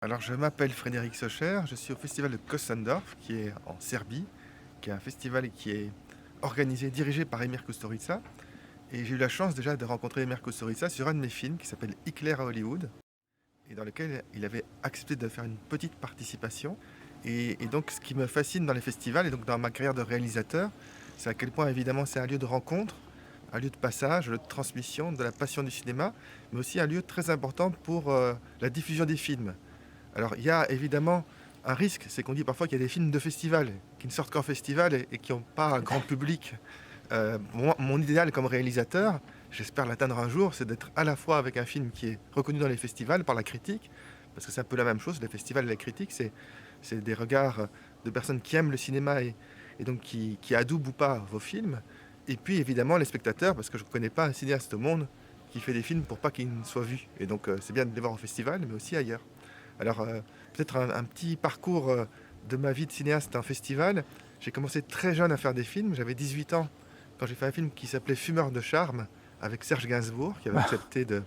Alors, je m'appelle Frédéric Socher, je suis au festival de Kosandorf, qui est en Serbie, qui est un festival qui est organisé, dirigé par Emir Kusturica. Et j'ai eu la chance déjà de rencontrer Emir Kusturica sur un de mes films qui s'appelle Hitler à Hollywood, et dans lequel il avait accepté de faire une petite participation. Et donc, ce qui me fascine dans les festivals, et donc dans ma carrière de réalisateur, c'est à quel point évidemment c'est un lieu de rencontre, un lieu de passage, un lieu de transmission de la passion du cinéma, mais aussi un lieu très important pour la diffusion des films. Alors, il y a évidemment un risque, c'est qu'on dit parfois qu'il y a des films de festival qui ne sortent qu'en festival et qui n'ont pas un grand public. Mon idéal comme réalisateur, j'espère l'atteindre un jour, c'est d'être à la fois avec un film qui est reconnu dans les festivals par la critique, parce que c'est un peu la même chose, les festivals et la critique, c'est des regards de personnes qui aiment le cinéma et donc qui adoubent ou pas vos films. Et puis évidemment les spectateurs, parce que je ne connais pas un cinéaste au monde qui fait des films pour pas qu'ils ne soient vus. Et donc c'est bien de les voir au festival, mais aussi ailleurs. Alors, peut-être un petit parcours de ma vie de cinéaste en festival. J'ai commencé très jeune à faire des films. J'avais 18 ans quand j'ai fait un film qui s'appelait Fumeur de charme avec Serge Gainsbourg, qui avait accepté de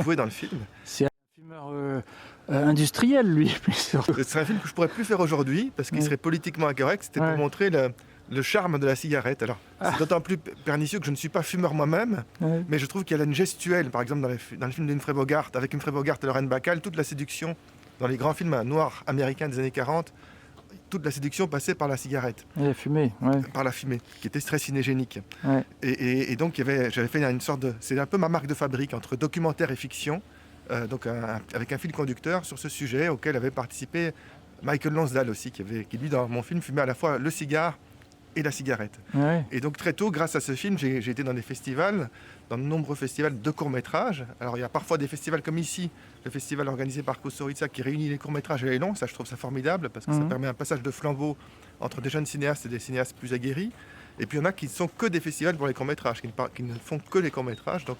jouer dans le film. C'est un fumeur industriel, lui, plus surtout. C'est un film que je pourrais plus faire aujourd'hui parce qu'il Ouais. serait politiquement incorrect. C'était pour Ouais. montrer le charme de la cigarette. Alors, c'est d'autant plus pernicieux que je ne suis pas fumeur moi-même, Ouais. mais je trouve qu'il y a une gestuelle, par exemple dans le film d'Humphrey Bogart, avec Humphrey Bogart et Lorraine Bacall, toute la séduction dans les grands films noirs américains des années 40, toute la séduction passait par la cigarette, Et la fumée, ouais. par la fumée, qui était très cinégénique. Ouais. Et donc j'avais fait une sorte de... C'est un peu ma marque de fabrique entre documentaire et fiction, donc avec un fil conducteur sur ce sujet auquel avait participé Michael Lonsdale aussi, qui lui dans mon film fumait à la fois le cigare et la cigarette. Ouais. Et donc très tôt, grâce à ce film, j'ai été dans des festivals, dans de nombreux festivals de courts-métrages. Alors il y a parfois des festivals comme ici, le festival organisé par Kusturica qui réunit les courts-métrages et les longs. Ça, je trouve ça formidable parce que ça permet un passage de flambeau entre des jeunes cinéastes et des cinéastes plus aguerris. Et puis il y en a qui ne sont que des festivals pour les courts-métrages, qui ne font que les courts-métrages. Donc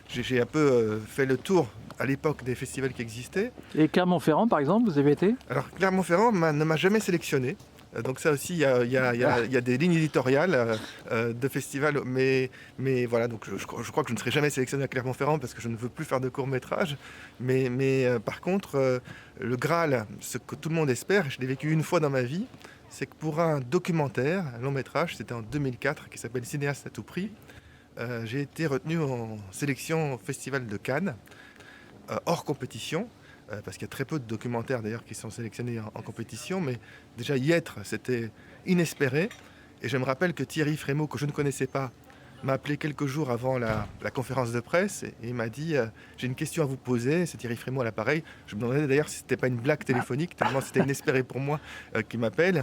j'ai un peu fait le tour à l'époque des festivals qui existaient. Et Clermont-Ferrand, par exemple, vous avez été? Alors Clermont-Ferrand ne m'a jamais sélectionné. Donc ça aussi, il y a des lignes éditoriales de festivals, mais voilà, donc je crois que je ne serai jamais sélectionné à Clermont-Ferrand parce que je ne veux plus faire de courts-métrages. Mais par contre, le Graal, ce que tout le monde espère, et je l'ai vécu une fois dans ma vie, c'est que pour un documentaire, un long-métrage, c'était en 2004, qui s'appelle Cinéaste à tout prix, j'ai été retenu en sélection au Festival de Cannes, hors compétition, parce qu'il y a très peu de documentaires d'ailleurs qui sont sélectionnés en compétition, mais déjà y être, c'était inespéré. Et je me rappelle que Thierry Frémaux, que je ne connaissais pas, m'a appelé quelques jours avant la conférence de presse et il m'a dit j'ai une question à vous poser. C'est Thierry Frémaux à l'appareil. Je me demandais d'ailleurs si c'était pas une blague téléphonique, tellement c'était inespéré pour moi qu'il m'appelle.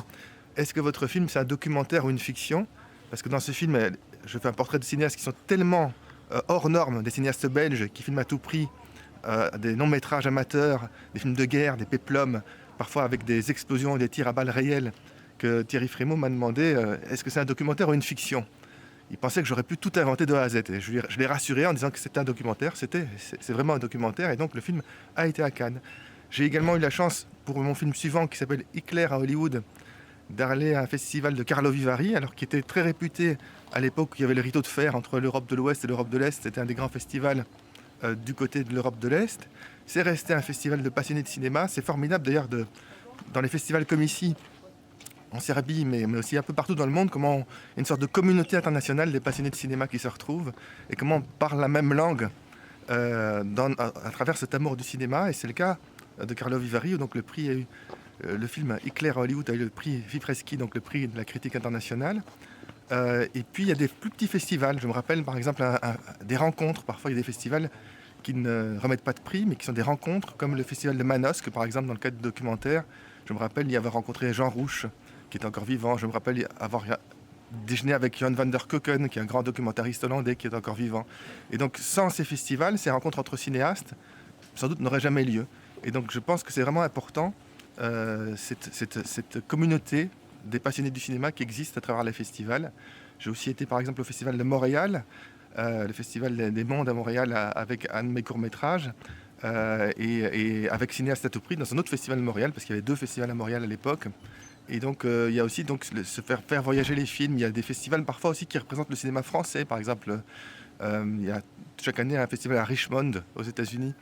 Est-ce que votre film c'est un documentaire ou une fiction? Parce que dans ce film, je fais un portrait de cinéastes qui sont tellement hors normes, des cinéastes belges qui filment à tout prix, des longs-métrages amateurs, des films de guerre, des péplums, parfois avec des explosions et des tirs à balles réelles, que Thierry Frémaux m'a demandé est-ce que c'est un documentaire ou une fiction? Il pensait que j'aurais pu tout inventer de A à Z. Et je l'ai rassuré en disant que c'était un documentaire, c'est vraiment un documentaire, et donc le film a été à Cannes. J'ai également eu la chance, pour mon film suivant qui s'appelle Hitler à Hollywood, d'aller à un festival de Carlo Vivari, alors qui était très réputé à l'époque où il y avait le rideau de fer entre l'Europe de l'Ouest et l'Europe de l'Est. C'était un des grands festivals du côté de l'Europe de l'Est. C'est resté un festival de passionnés de cinéma. C'est formidable d'ailleurs dans les festivals comme ici, en Serbie, mais aussi un peu partout dans le monde, comment il y a une sorte de communauté internationale des passionnés de cinéma qui se retrouvent et comment on parle la même langue à travers cet amour du cinéma. Et c'est le cas de Carlo Vivari, où donc le prix a eu, le film Hitler à Hollywood a eu le prix Fipreschi, donc le prix de la critique internationale. Et puis il y a des plus petits festivals. Je me rappelle par exemple des rencontres. Parfois il y a des festivals qui ne remettent pas de prix, mais qui sont des rencontres, comme le festival de Manosque, par exemple, dans le cadre de documentaire. Je me rappelle y avoir rencontré Jean Rouch, qui est encore vivant. Je me rappelle avoir déjeuné avec Jan van der Keuken, qui est un grand documentariste hollandais, qui est encore vivant. Et donc sans ces festivals, ces rencontres entre cinéastes, sans doute n'auraient jamais lieu. Et donc je pense que c'est vraiment important, cette communauté des passionnés du cinéma qui existe à travers les festivals. J'ai aussi été par exemple au festival de Montréal, le festival des mondes à Montréal avec un de mes courts-métrages, et avec Cinéaste à tout prix dans un autre festival de Montréal, parce qu'il y avait deux festivals à Montréal à l'époque. Et donc il y a aussi donc, se faire voyager les films. Il y a des festivals parfois aussi qui représentent le cinéma français. Par exemple, il y a chaque année un festival à Richmond aux États-Unis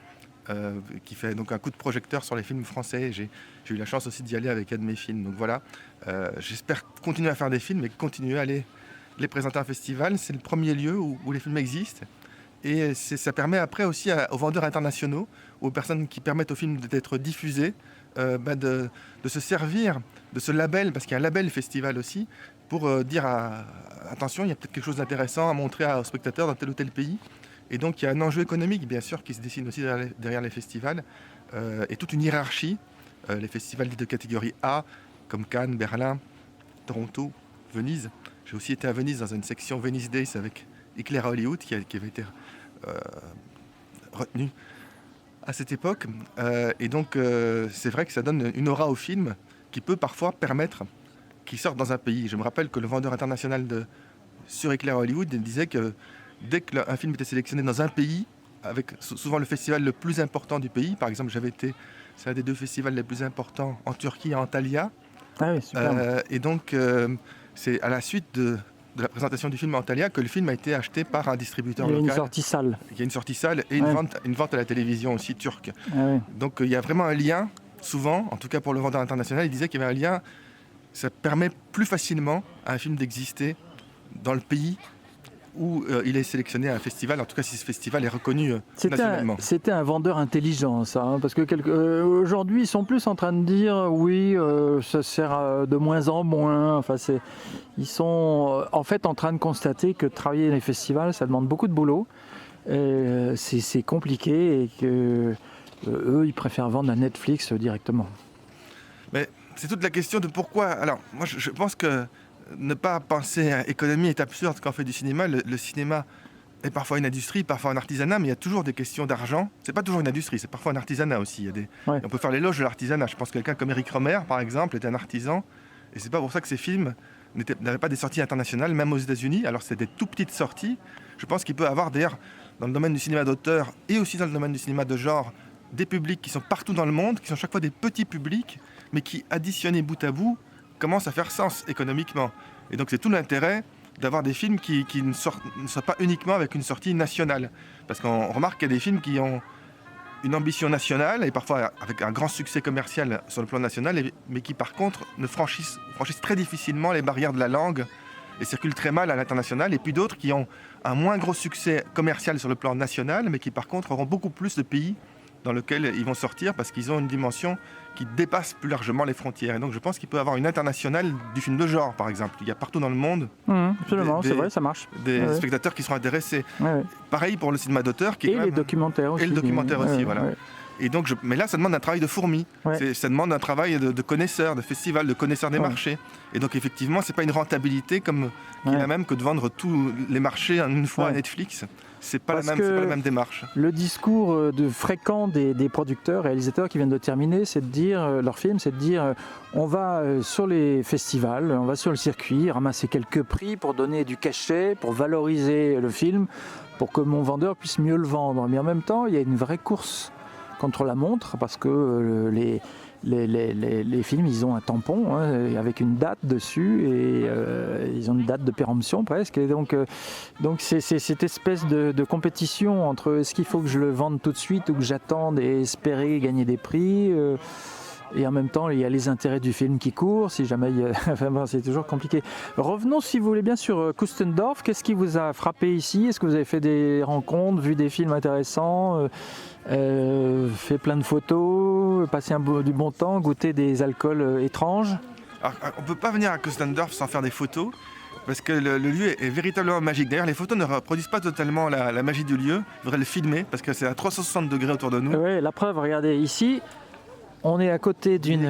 qui fait donc un coup de projecteur sur les films français. J'ai eu la chance aussi d'y aller avec un de mes films. Donc voilà, j'espère continuer à faire des films et continuer à aller les présenter à un festival. C'est le premier lieu où les films existent. Et ça permet après aussi aux vendeurs internationaux, aux personnes qui permettent aux films d'être diffusés, de se servir de ce label, parce qu'il y a un label festival aussi, pour dire attention, il y a peut-être quelque chose d'intéressant à montrer aux spectateurs dans tel ou tel pays. Et donc il y a un enjeu économique, bien sûr, qui se dessine aussi derrière les festivals, et toute une hiérarchie. Les festivals dits de catégorie A, comme Cannes, Berlin, Toronto, Venise. J'ai aussi été à Venise dans une section Venice Days avec Éclair à Hollywood, qui avait été retenu à cette époque. Et donc c'est vrai que ça donne une aura au film qui peut parfois permettre qu'il sorte dans un pays. Je me rappelle que le vendeur international sur Éclair à Hollywood disait que dès qu'un film était sélectionné dans un pays, avec souvent le festival le plus important du pays, par exemple c'est un des 2 festivals les plus importants en Turquie, à Antalya. Ah oui, super. Et donc c'est à la suite de la présentation du film à Antalya que le film a été acheté par un distributeur local. Il y a une sortie salle. Il y a une sortie salle et une vente à la télévision aussi turque. Ah oui. Donc il y a vraiment un lien, souvent, en tout cas pour le vendeur international, il disait qu'il y avait un lien, ça permet plus facilement à un film d'exister dans le pays où il est sélectionné à un festival, en tout cas si ce festival est reconnu nationalement. C'était un vendeur intelligent, ça, hein, parce que aujourd'hui, ils sont plus en train de dire oui, ça sert de moins en moins. Enfin, ils sont en fait en train de constater que travailler dans les festivals, ça demande beaucoup de boulot. C'est compliqué et que eux, ils préfèrent vendre à Netflix directement. Mais c'est toute la question de pourquoi. Alors, moi, je pense que ne pas penser à économie est absurde quand on fait du cinéma. Le cinéma est parfois une industrie, parfois un artisanat, mais il y a toujours des questions d'argent. C'est pas toujours une industrie, c'est parfois un artisanat aussi. On peut faire l'éloge de l'artisanat. Je pense que quelqu'un comme Eric Romer, par exemple, était un artisan, et c'est pas pour ça que ses films n'avaient pas des sorties internationales, même aux États-Unis. Alors c'est des tout petites sorties. Je pense qu'il peut avoir d'ailleurs, dans le domaine du cinéma d'auteur et aussi dans le domaine du cinéma de genre, des publics qui sont partout dans le monde, qui sont chaque fois des petits publics, mais qui, additionnés bout à bout, commence à faire sens économiquement. Et donc c'est tout l'intérêt d'avoir des films qui ne soient pas uniquement avec une sortie nationale. Parce qu'on remarque qu'il y a des films qui ont une ambition nationale, et parfois avec un grand succès commercial sur le plan national, mais qui par contre franchissent très difficilement les barrières de la langue et circulent très mal à l'international. Et puis d'autres qui ont un moins gros succès commercial sur le plan national, mais qui par contre auront beaucoup plus de pays dans lequel ils vont sortir parce qu'ils ont une dimension qui dépasse plus largement les frontières. Et donc je pense qu'il peut y avoir une internationale du film de genre, par exemple. Il y a partout dans le monde absolument, c'est vrai, ça marche. Des spectateurs qui seront intéressés. Pareil pour le cinéma d'auteur. Et les documentaires aussi. Et le documentaire aussi, voilà. Et donc, mais là, ça demande un travail de fourmi. Ça demande un travail de connaisseurs, de festivals, de connaisseurs des marchés. Et donc, effectivement, c'est pas une rentabilité comme qui est la même que de vendre tous les marchés en une fois à Netflix. C'est pas la même démarche. Le discours fréquent des producteurs, réalisateurs qui viennent de terminer, c'est de dire, leur film, c'est de dire on va sur les festivals, on va sur le circuit, ramasser quelques prix pour donner du cachet, pour valoriser le film, pour que mon vendeur puisse mieux le vendre. Mais en même temps, il y a une vraie course contre la montre parce que les films, ils ont un tampon avec une date dessus et ils ont une date de péremption presque. Et donc c'est cette espèce de compétition entre est-ce qu'il faut que je le vende tout de suite ou que j'attende et espérer gagner des prix. Et en même temps, il y a les intérêts du film qui courent, si jamais enfin bon, c'est toujours compliqué. Revenons, si vous voulez bien, sur Kustendorf. Qu'est-ce qui vous a frappé ici ? Est-ce que vous avez fait des rencontres, vu des films intéressants, fait plein de photos, passé du bon temps, goûté des alcools étranges ? Alors, on ne peut pas venir à Kustendorf sans faire des photos, parce que le lieu est véritablement magique. D'ailleurs, les photos ne reproduisent pas totalement la magie du lieu. Il faudrait le filmer, parce que c'est à 360 degrés autour de nous. Oui, la preuve, regardez, ici... On est à côté d'une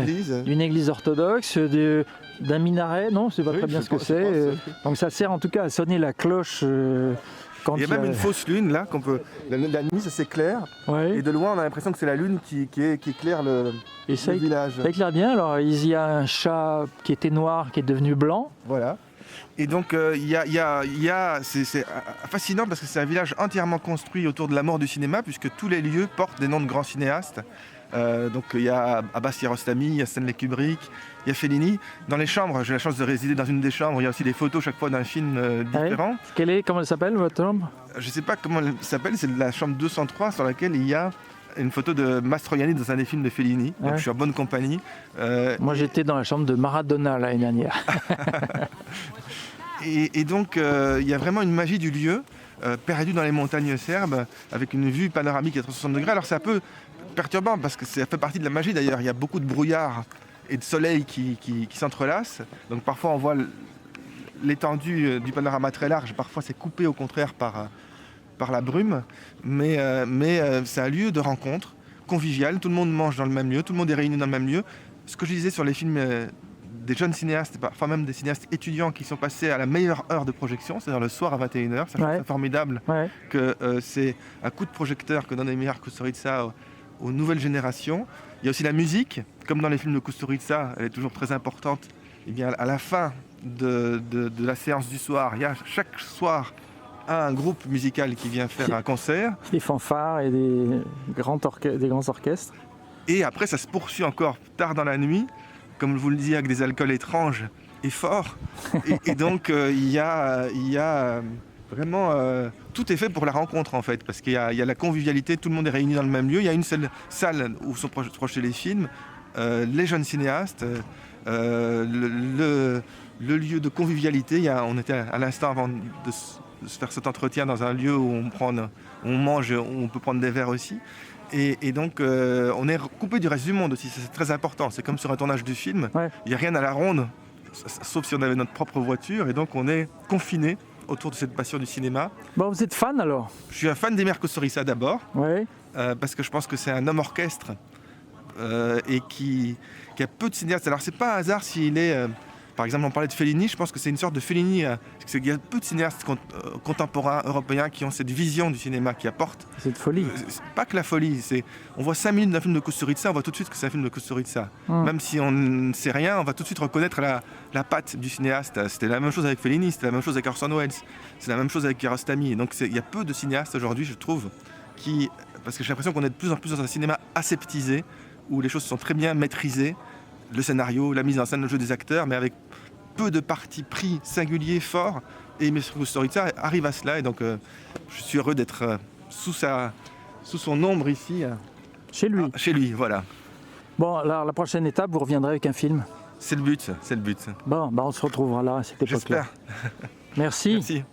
église orthodoxe, d'un minaret, non, je ne sais pas très bien ce que c'est. Donc ça sert en tout cas à sonner la cloche. Il y a même une fausse lune là, la nuit ça s'éclaire, et de loin on a l'impression que c'est la lune qui éclaire le village. Ça éclaire bien, alors il y a un chat qui était noir qui est devenu blanc. Voilà. Et donc c'est fascinant parce que c'est un village entièrement construit autour de la mort du cinéma, puisque tous les lieux portent des noms de grands cinéastes. Donc il y a Abbas Kiarostami, il y a Stanley Kubrick, il y a Fellini. Dans les chambres, j'ai la chance de résider dans une des chambres, il y a aussi des photos chaque fois d'un film différent. Comment elle s'appelle votre chambre ? Je ne sais pas comment elle s'appelle, c'est la chambre 203 sur laquelle il y a une photo de Mastroianni dans un des films de Fellini. Donc je suis en bonne compagnie. Moi j'étais dans la chambre de Maradona l'année dernière. Et donc il y a vraiment une magie du lieu, perdu dans les montagnes serbes, avec une vue panoramique à 360 degrés. Alors c'est un peu perturbant parce que ça fait partie de la magie d'ailleurs. Il y a beaucoup de brouillard et de soleil qui s'entrelacent. Donc parfois on voit l'étendue du panorama très large, parfois c'est coupé au contraire par la brume, mais c'est un lieu de rencontre convivial, tout le monde mange dans le même lieu, tout le monde est réuni dans le même lieu. Ce que je disais sur les films des jeunes cinéastes, parfois même des cinéastes étudiants qui sont passés à la meilleure heure de projection, c'est-à-dire le soir à 21h, ça je trouve ça formidable, que c'est un coup de projecteur que donne Emir Kusturica aux nouvelles générations. Il y a aussi la musique, comme dans les films de Kusturica, elle est toujours très importante. Et bien à la fin de la séance du soir, il y a chaque soir un groupe musical qui vient faire un concert. Des fanfares et des grands orchestres. Et après ça se poursuit encore tard dans la nuit, comme je vous le dis, avec des alcools étranges et forts. Et donc il y a vraiment... tout est fait pour la rencontre en fait, parce qu'il y a la convivialité, tout le monde est réuni dans le même lieu. Il y a une seule salle où sont projetés les films, les jeunes cinéastes, le lieu de convivialité. On était à l'instant avant de se faire cet entretien dans un lieu où on mange, où on peut prendre des verres aussi. Et donc on est coupé du reste du monde aussi, c'est très important. C'est comme sur un tournage du film, il n'y a rien à la ronde, sauf si on avait notre propre voiture, et donc on est confiné autour de cette passion du cinéma. Bon, vous êtes fan alors? Je suis un fan d'Emir Kusturica d'abord, parce que je pense que c'est un homme orchestre et qui a peu de cinéastes. Alors c'est pas un hasard s'il est... par exemple, on parlait de Fellini, je pense que c'est une sorte de Fellini. Il y a peu de cinéastes contemporains européens qui ont cette vision du cinéma, qui apportent... Cette folie. C'est pas que la folie, on voit 5 minutes d'un film de Kusturica, on voit tout de suite que c'est un film de Kusturica. Même si on ne sait rien, on va tout de suite reconnaître la patte du cinéaste. C'était la même chose avec Fellini, c'était la même chose avec Orson Welles, c'est la même chose avec Kiarostami. Donc il y a peu de cinéastes aujourd'hui, je trouve, parce que j'ai l'impression qu'on est de plus en plus dans un cinéma aseptisé, où les choses sont très bien maîtrisées, le scénario, la mise en scène, le jeu des acteurs, mais avec peu de partis pris singuliers, forts. Et Emir Kusturica arrive à cela, et donc je suis heureux d'être sous son ombre ici. Chez lui. Chez lui, voilà. Bon, alors la prochaine étape, vous reviendrez avec un film. C'est le but, c'est le but. Bon, on se retrouvera là à cette époque-là. J'espère. Merci. Merci.